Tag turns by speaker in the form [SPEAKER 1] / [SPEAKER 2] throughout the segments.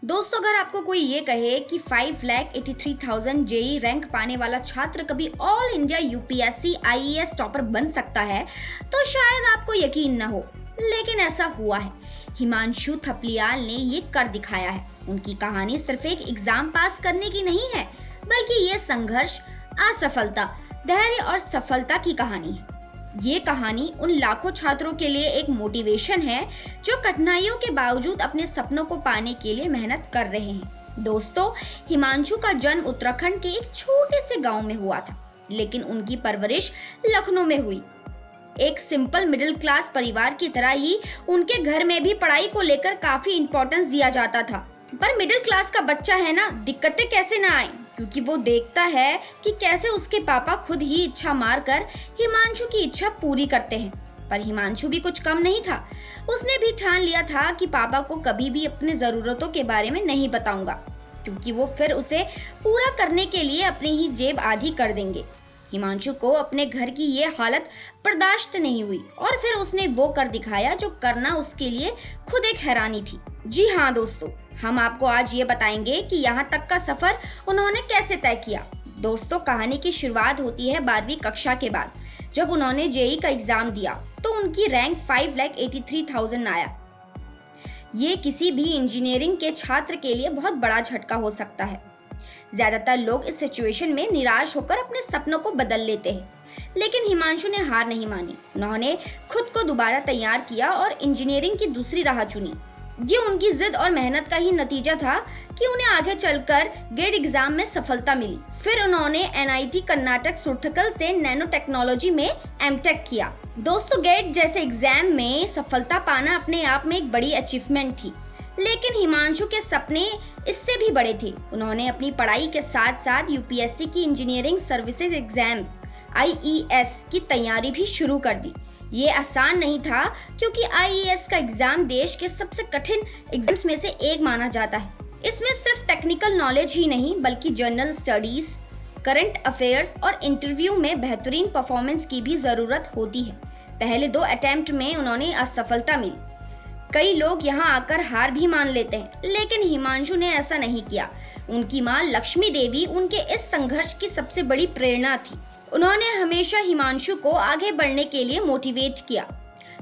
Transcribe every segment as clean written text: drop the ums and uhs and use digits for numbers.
[SPEAKER 1] दोस्तों, अगर आपको कोई ये कहे कि 5,83,000 जेई रैंक पाने वाला छात्र कभी all India UPSC IAS topper बन सकता है तो शायद आपको यकीन न हो, लेकिन ऐसा हुआ है। हिमांशु थपलियाल ने ये कर दिखाया है। उनकी कहानी सिर्फ एक एग्जाम पास करने की नहीं है, बल्कि ये संघर्ष, असफलता, धैर्य और सफलता की कहानी है। ये कहानी उन लाखों छात्रों के लिए एक मोटिवेशन है जो कठिनाइयों के बावजूद अपने सपनों को पाने के लिए मेहनत कर रहे हैं। दोस्तों, हिमांशु का जन्म उत्तराखंड के एक छोटे से गांव में हुआ था, लेकिन उनकी परवरिश लखनऊ में हुई। एक सिंपल मिडिल क्लास परिवार की तरह ही उनके घर में भी पढ़ाई को लेकर काफी इंपॉर्टेंस दिया जाता था। पर मिडिल क्लास का बच्चा है ना, दिक्कतें कैसे ना आए, क्योंकि वो देखता है कि कैसे उसके पापा खुद ही इच्छा मारकर हिमांशु की इच्छा पूरी करते हैं। पर हिमांशु भी कुछ कम नहीं था। उसने भी ठान लिया था कि पापा को कभी भी अपनी जरूरतों के बारे में नहीं बताऊंगा, क्योंकि वो फिर उसे पूरा करने के लिए अपनी ही जेब आधी कर देंगे। हिमांशु को अपने घर की ये हालत बर्दाश्त नहीं हुई और फिर उसने वो कर दिखाया जो करना उसके लिए खुद एक हैरानी थी। जी हाँ दोस्तों, हम आपको आज ये बताएंगे कि यहाँ तक का सफर उन्होंने कैसे तय किया। दोस्तों, कहानी की शुरुआत होती है 12वीं कक्षा के बाद, जब उन्होंने जेई का एग्जाम दिया तो उनकी रैंक 5,83,000 आया। ये किसी भी इंजीनियरिंग के छात्र के लिए बहुत बड़ा झटका हो सकता है। ज्यादातर लोग इस सिचुएशन में निराश होकर अपने सपनों को बदल लेते हैं, लेकिन हिमांशु ने हार नहीं मानी। उन्होंने खुद को दोबारा तैयार किया और इंजीनियरिंग की दूसरी राह चुनी। ये उनकी जिद और मेहनत का ही नतीजा था कि उन्हें आगे चलकर गेट एग्जाम में सफलता मिली। फिर उन्होंने एनआईटी कर्नाटक सुरथकल से नैनो टेक्नोलॉजी में एमटेक किया। दोस्तों, गेट जैसे एग्जाम में सफलता पाना अपने आप में एक बड़ी अचीवमेंट थी, लेकिन हिमांशु के सपने इससे भी बड़े थे। उन्होंने अपनी पढ़ाई के साथ साथ यूपीएससी की इंजीनियरिंग सर्विसेज एग्जाम आईईएस की तैयारी भी शुरू कर दी। ये आसान नहीं था, क्योंकि आईईएस का एग्जाम देश के सबसे कठिन एग्जाम्स में से एक माना जाता है। इसमें सिर्फ टेक्निकल नॉलेज ही नहीं, बल्कि जनरल स्टडीज, करंट अफेयर्स और इंटरव्यू में बेहतरीन परफॉर्मेंस की भी जरूरत होती है। पहले 2 अटेम्प्ट में उन्होंने असफलता मिली। कई लोग यहाँ आकर हार भी मान लेते हैं, लेकिन हिमांशु ने ऐसा नहीं किया। उनकी माँ लक्ष्मी देवी उनके इस संघर्ष की सबसे बड़ी प्रेरणा थी। उन्होंने हमेशा हिमांशु को आगे बढ़ने के लिए मोटिवेट किया।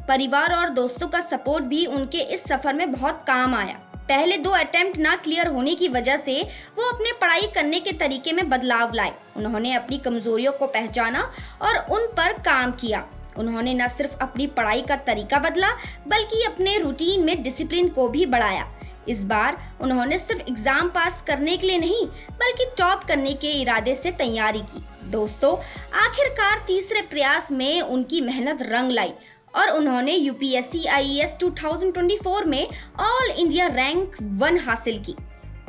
[SPEAKER 1] परिवार और दोस्तों का सपोर्ट भी उनके इस सफर में बहुत काम आया। पहले 2 अटेम्प्ट ना क्लियर होने की वजह से वो अपने पढ़ाई करने के तरीके में बदलाव लाए। उन्होंने अपनी कमजोरियों को पहचाना और उन पर काम किया। उन्होंने न सिर्फ अपनी पढ़ाई का तरीका बदला, बल्कि अपने रूटीन में डिसिप्लिन को भी बढ़ाया। इस बार उन्होंने सिर्फ एग्जाम पास करने के लिए नहीं, बल्कि टॉप करने के इरादे से तैयारी की। दोस्तों, आखिरकार तीसरे प्रयास में उनकी मेहनत रंग लाई और उन्होंने यूपीएससी आईएएस 2024 में ऑल इंडिया रैंक 1 हासिल की।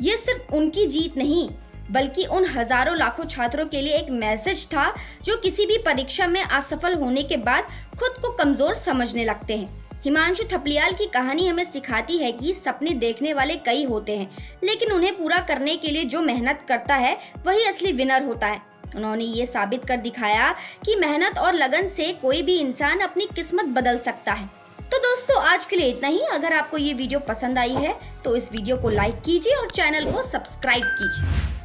[SPEAKER 1] ये सिर्फ उनकी जीत नहीं, बल्कि उन हजारों लाखों छात्रों के लिए एक मैसेज था जो किसी भी परीक्षा में असफल होने के बाद खुद को कमजोर समझने लगते हैं। हिमांशु थपलियाल की कहानी हमें सिखाती है कि सपने देखने वाले कई होते हैं, लेकिन उन्हें पूरा करने के लिए जो मेहनत करता है वही असली विनर होता है। उन्होंने ये साबित कर दिखाया कि मेहनत और लगन से कोई भी इंसान अपनी किस्मत बदल सकता है। तो दोस्तों, आज के लिए इतना ही। अगर आपको ये वीडियो पसंद आई है तो इस वीडियो को लाइक कीजिए और चैनल को सब्सक्राइब कीजिए।